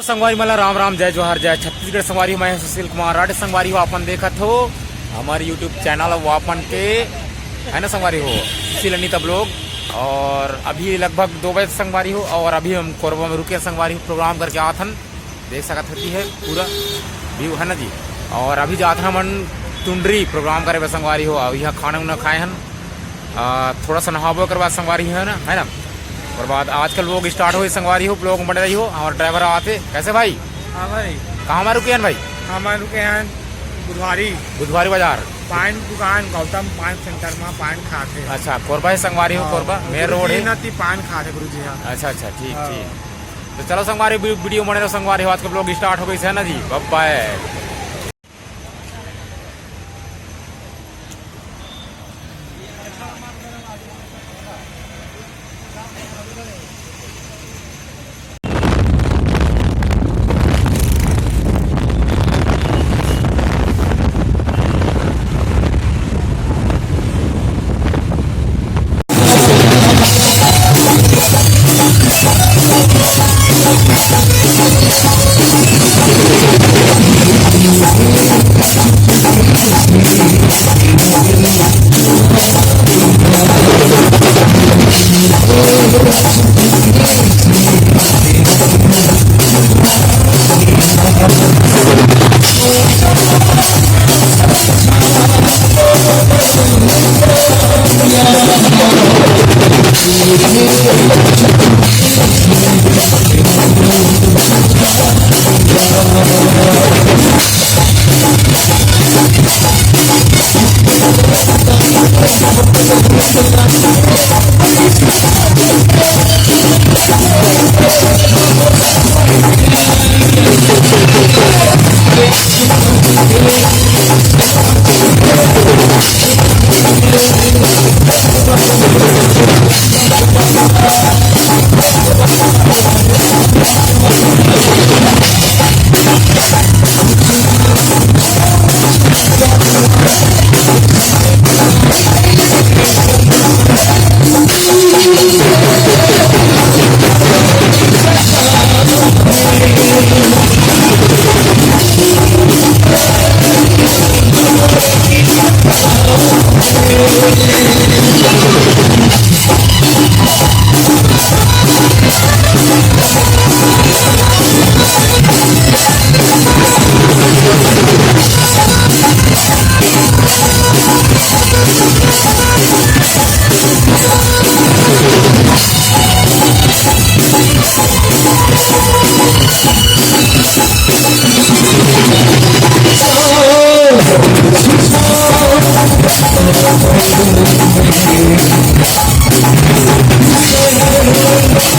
संगवारी मला राम राम जय जोहार जय छत्तीसगढ़ संगवारी मैं सुशील कुमार राठे संगवारी हो अपन देखत हो हमारे यूट्यूब चैनल वापन के है ना संगवारी हो सुशील अनिता ब्लॉग। और अभी लगभग 2 बजे संगवारी हो और अभी हम कोरबा में रुके संगवारी हो प्रोग्राम करके आथन देख सकत होती है पूरा व्यू है ना जी। और अभी जात हमन टुंडरी प्रोग्राम करे संगवारी हो यहाँ खाना उना खाए हन थोड़ा सा नहाबो करवा संगवारी है ना। और बाद आजकल लोग स्टार्ट हो संगवारी हो ब्लॉग बन रही हो और ड्राइवर आते कैसे भाई। हाँ भाई कहाँ हमारे रुके हैं भाई। हमारे रुके हैं बुधवारी बाजार पान दुकान गौतम पान सेंटर में पान खाते। अच्छा कोरबा है संगवारी हो कोरबा मेन रोड है नती पान खाते गुरु जी। अच्छा ठीक तो चलो संगवारी वीडियो बने रहो संगवारी हो आज के ब्लॉग स्टार्ट हो गई है ना जी। बाय।